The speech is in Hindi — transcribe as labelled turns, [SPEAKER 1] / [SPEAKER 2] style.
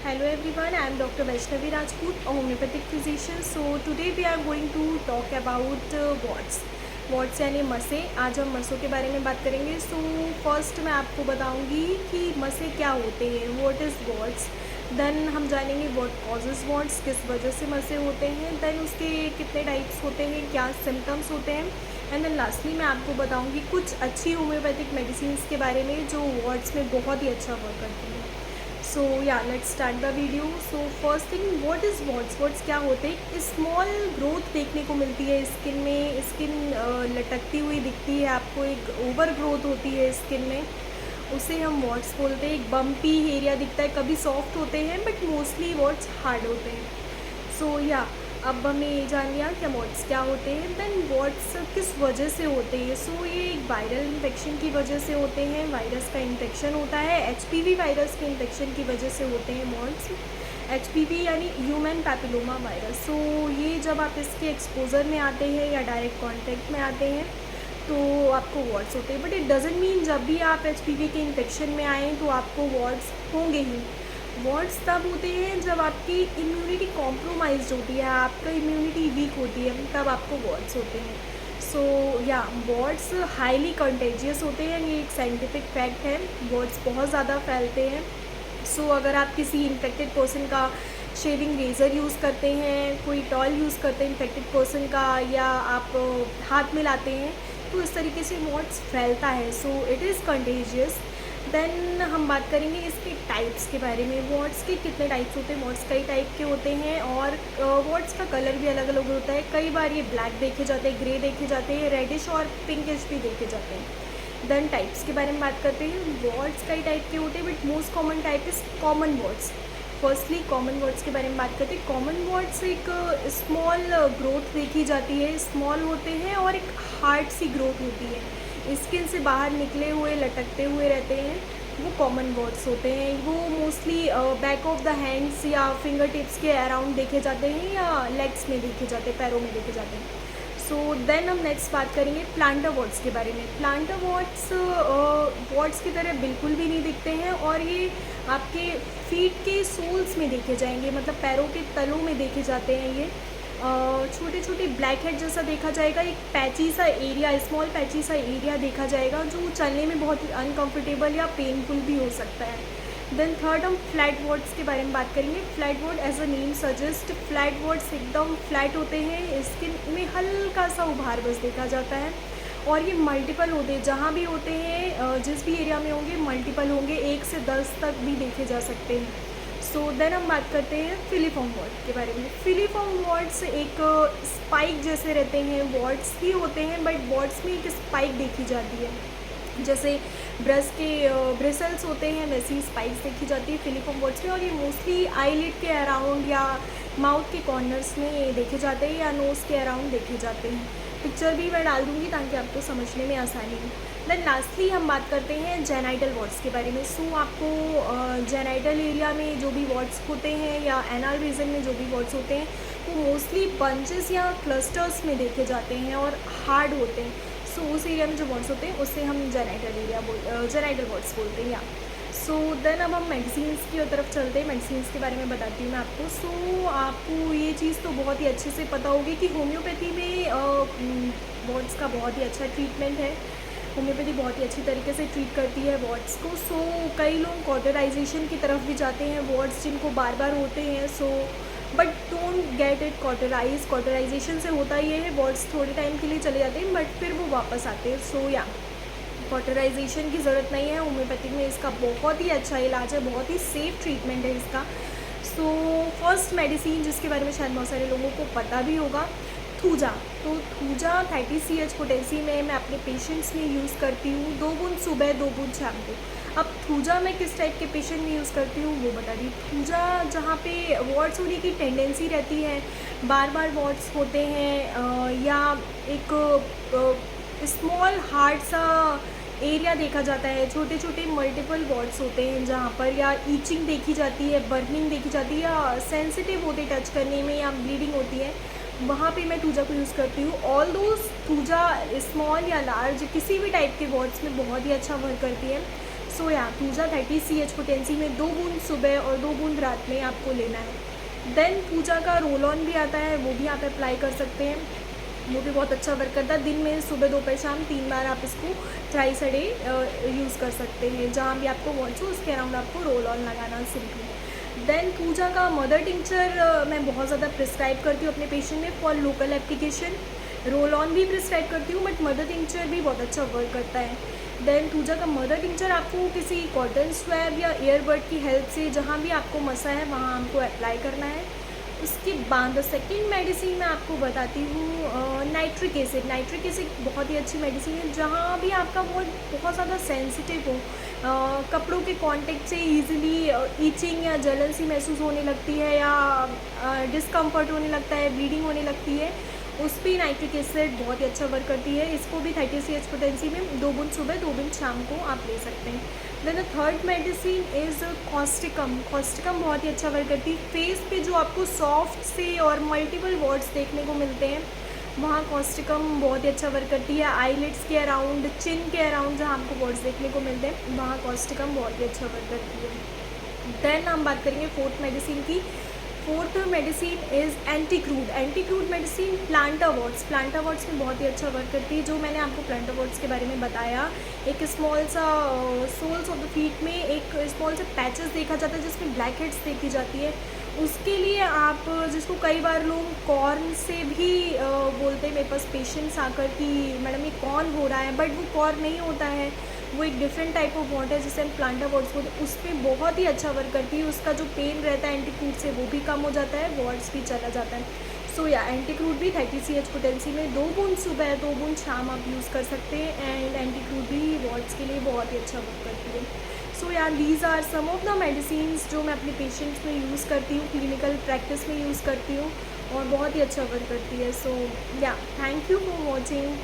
[SPEAKER 1] Hello everyone, I am Dr. Vaishnavi Rajput, a homeopathic physician. So today we are going to talk about warts. warts यानी मसे. आज हम मसों के बारे में बात करेंगे. सो फर्स्ट मैं आपको बताऊंगी कि मसे क्या होते हैं, व्हाट इज़ warts. देन हम जानेंगे व्हाट कॉजेज warts, किस वजह से मसे होते हैं. देन उसके कितने टाइप्स होते हैं, क्या सिम्टम्स होते हैं. एंड देन लास्टली मैं आपको बताऊंगी कुछ अच्छी होम्योपैथिक मेडिसिन के बारे में जो warts में बहुत ही अच्छा वर्क करती है. सो या let's start the video. So first thing, what is warts. warts क्या होते हैं? स्मॉल ग्रोथ देखने को मिलती है स्किन में. स्किन लटकती हुई दिखती है आपको, एक ओवर ग्रोथ होती है स्किन में, उसे हम warts बोलते हैं. एक बम्पी एरिया दिखता है, कभी सॉफ्ट होते हैं बट मोस्टली warts हार्ड होते हैं. सो या अब हमें ये जान लिया कि warts क्या होते हैं. देन warts किस वजह से होते हैं. सो ये एक वायरल इन्फेक्शन की वजह से होते हैं. वायरस का इन्फेक्शन होता है, HPV वायरस के इन्फेक्शन की वजह से होते हैं warts. HPV यानी ह्यूमन पैपिलोमा वायरस. सो ये जब आप इसके एक्सपोजर में आते हैं या डायरेक्ट कॉन्टैक्ट में आते हैं तो आपको warts होते हैं. बट इट डजेंट मीन जब भी आप HPV के इन्फेक्शन में आएँ तो आपको warts होंगे ही. warts तब होते हैं जब आपकी इम्यूनिटी कॉम्प्रोमाइज़ होती है, आपका इम्यूनिटी वीक होती है, तब आपको warts होते हैं. सो या warts हाईली कंटेजियस होते हैं, ये एक साइंटिफिक फैक्ट है. warts बहुत ज़्यादा फैलते हैं. सो अगर आप किसी इन्फेक्टेड पर्सन का शेविंग रेज़र यूज़ करते हैं, कोई टॉल यूज़ करते हैं इन्फेक्टेड पर्सन का, या आप हाथ में लाते हैं तो इस तरीके से warts फैलता है. So it is contagious. Then हम बात करेंगे इसके टाइप्स के बारे में. warts के कितने टाइप्स होते हैं. warts कई टाइप के होते हैं और warts का कलर भी अलग अलग होता है. कई बार ये ब्लैक देखे जाते हैं, ग्रे देखे जाते हैं, रेडिश और पिंकिश भी देखे जाते हैं. देन टाइप्स के बारे में बात करते हैं. warts कई टाइप के होते हैं but most common type is common warts. Firstly common warts के बारे में बात करते हैं. कॉमन warts एक स्मॉल ग्रोथ देखी जाती है, स्मॉल होते हैं और एक हार्ड सी ग्रोथ होती है, स्किन से बाहर निकले हुए लटकते हुए रहते हैं, वो कॉमन warts होते हैं. वो mostly back of the hands या फिंगर टिप्स के अराउंड देखे जाते हैं या लेग्स में देखे जाते हैं, पैरों में देखे जाते हैं. सो देन हम नेक्स्ट बात करेंगे प्लांटर warts के बारे में. प्लांटर warts की तरह बिल्कुल भी नहीं दिखते हैं और ये आपके फीट के सोल्स में देखे जाएंगे, मतलब पैरों के तलों में देखे जाते हैं. ये छोटे छोटे ब्लैक हेड जैसा देखा जाएगा, एक पैची सा एरिया, स्मॉल पैची सा एरिया देखा जाएगा जो चलने में बहुत ही अनकम्फर्टेबल या पेनफुल भी हो सकता है. देन थर्ड हम फ्लैट warts के बारे में बात करेंगे. Flat wart as a name suggest, flat warts एकदम फ्लैट होते हैं, स्किन में हल्का सा उभार बस देखा जाता है और ये मल्टीपल होते हैं. जहाँ भी होते हैं, जिस भी एरिया में होंगे मल्टीपल होंगे, 1 से 10 तक भी देखे जा सकते हैं. सो देन हम बात करते हैं फिलीफॉर्म wart के बारे में. फिलीफॉर्म warts एक स्पाइक जैसे रहते हैं, warts ही होते हैं बट warts में एक स्पाइक देखी जाती है. जैसे ब्रश के ब्रिसल्स होते हैं वैसी स्पाइक्स देखी जाती है फिलीफॉर्म warts में, और ये मोस्टली आईलिड के अराउंड या माउथ के कॉर्नर्स में देखे जाते हैं या नोज़ के अराउंड देखे जाते हैं. पिक्चर भी मैं डाल दूँगी ताकि आपको समझने में आसानी हो. देन लास्टली हम बात करते हैं जेनाइटल warts के बारे में. सो आपको जेनाइटल एरिया में जो भी warts होते हैं या एनल रीजन में जो भी warts होते हैं वो मोस्टली बंचेस या क्लस्टर्स में देखे जाते हैं और हार्ड होते हैं. सो उस एरिया में जो warts होते हैं उससे हम जेनाइटल warts बोलते हैं. या सो देन अब हम मेडिसिन्स की तरफ चलते हैं. मेडिसिन्स के बारे में बताती हूँ मैं आपको. सो आपको ये चीज़ तो बहुत ही अच्छे से पता होगी कि होम्योपैथी में warts का बहुत ही अच्छा ट्रीटमेंट है. होम्योपैथी बहुत ही अच्छी तरीके से ट्रीट करती है warts को. सो कई लोग कॉटराइजेशन की तरफ भी जाते हैं warts जिनको बार बार होते हैं. So but don't get it cauterize. Cauterization से होता ये है warts थोड़े टाइम के लिए चले जाते हैं बट फिर वो वापस आते हैं. सो या कॉटराइजेशन की ज़रूरत नहीं है. होम्योपैथिक में इसका बहुत ही अच्छा इलाज है, बहुत ही सेफ ट्रीटमेंट है इसका. सो फर्स्ट मेडिसिन जिसके बारे में शायद बहुत सारे लोगों को पता भी होगा, थूजा. तो थूजा 30 CH पोटेंसी में मैं अपने पेशेंट्स में यूज़ करती हूँ. 2 बूंद सुबह, 2 बूंद शाम को. अब थूजा मैं किस टाइप के पेशेंट में यूज़ करती हूँ वो बता दी. थूजा जहाँ पे warts होने की टेंडेंसी रहती है, बार बार warts होते हैं, या एक स्मॉल हार्ड सा एरिया देखा जाता है, छोटे छोटे मल्टीपल warts होते हैं जहाँ पर या ईचिंग देखी जाती है, बर्निंग देखी जाती है, या सेंसिटिव होते टच करने में, या ब्लीडिंग होती है, वहाँ पे मैं थूजा को यूज़ करती हूँ. ऑल दोज थूजा स्मॉल या लार्ज किसी भी टाइप के warts में बहुत ही अच्छा वर्क करती है. सो या पूजा 30 CH पोटेंसी में 2 बूंद सुबह और 2 बूंद रात में आपको लेना है। देन पूजा का रोल ऑन भी आता है, वो भी आप अप्लाई कर सकते हैं, वो भी बहुत अच्छा वर्क करता है। दिन में सुबह दोपहर शाम 3 बार आप इसको थ्राइस अ डे यूज़ कर सकते हैं। जहाँ भी आपको वांट हो उसके अराउंड आपको रोल ऑन लगाना सिंपली। देन पूजा का मदर टिंचर मैं बहुत ज़्यादा प्रिस्क्राइब करती हूँ अपने पेशेंट में for local application. Roll on भी प्रिस्क्राइब करती हूँ बट मदर टिंचर भी बहुत अच्छा वर्क करता है। देन पूजा का मदर टिंचर आपको किसी कॉटन स्वैब या ईयरबड की हेल्प से जहाँ भी आपको मसा है वहाँ आपको अप्लाई करना है। उसके बाद सेकेंड मेडिसिन मैं आपको बताती हूँ नाइट्रिक एसिड। नाइट्रिक एसिड बहुत ही अच्छी मेडिसिन है जहाँ भी आपका बहुत ज़्यादा सेंसिटिव हो, कपड़ों के कांटेक्ट से इजीली ईचिंग या जलन सी महसूस होने लगती है या डिस्कम्फर्ट होने लगता है, ब्लीडिंग होने लगती है, उस पर नाइट्रिक एसिड बहुत ही अच्छा वर्क करती है। इसको भी 30 CH पोटेंसी में 2 बूंद सुबह 2 बूंद शाम को आप ले सकते हैं। Then the third medicine is causticum. Causticum बहुत ही अच्छा वर्क करती है। फेस पे जो आपको सॉफ्ट से और मल्टीपल वर्ड्स देखने को मिलते हैं वहाँ कॉस्टिकम बहुत ही अच्छा वर्क करती है। आईलिड्स के अराउंड, चिन के अराउंड जहाँ आपको वर्ड्स देखने को मिलते हैं वहाँ कॉस्टिकम बहुत ही अच्छा वर्क करती है। देन हम बात करेंगे फोर्थ मेडिसिन की। Fourth medicine is anti crude. Anti crude medicine प्लांटावर्ट्स। प्लांटावर्ट्स में बहुत ही अच्छा वर्क करती है। जो मैंने आपको प्लांटावर्ट्स के बारे में बताया, एक स्मॉल सा सोल्स ऑफ द फीट में एक स्मॉल सा पैचेस देखा जाता है जिसमें ब्लैक हेड्स देखी जाती है। उसके लिए आप, जिसको कई बार लोग कॉर्न से भी बोलते हैं, मेरे पास पेशेंट्स आकर कि मैडम ये कॉर्न हो रहा है, बट वो कॉर्न नहीं होता है, वो एक डिफरेंट टाइप ऑफ वॉट है जिसे हम प्लांटावर्ट्स बोलते हैं। उस पर बहुत ही अच्छा वर्क करती है। उसका जो पेन रहता है एंटी क्रूड से वो भी कम हो जाता है, वॉट्स भी चला जाता है। सो या एंटी क्रूड भी 30 CH पोटेंसी में 2 बूंद सुबह 2 बूंद शाम आप यूज़ कर सकते हैं एंड एंटी क्रूड भी वॉट्स के लिए बहुत ही अच्छा वर्क करती है। सो या these are some of the medicines जो मैं अपने पेशेंट्स में यूज़ करती हूँ, क्लिनिकल प्रैक्टिस में यूज़ करती हूँ और बहुत ही अच्छा वर्क करती है। सो या थैंक यू फॉर वॉचिंग।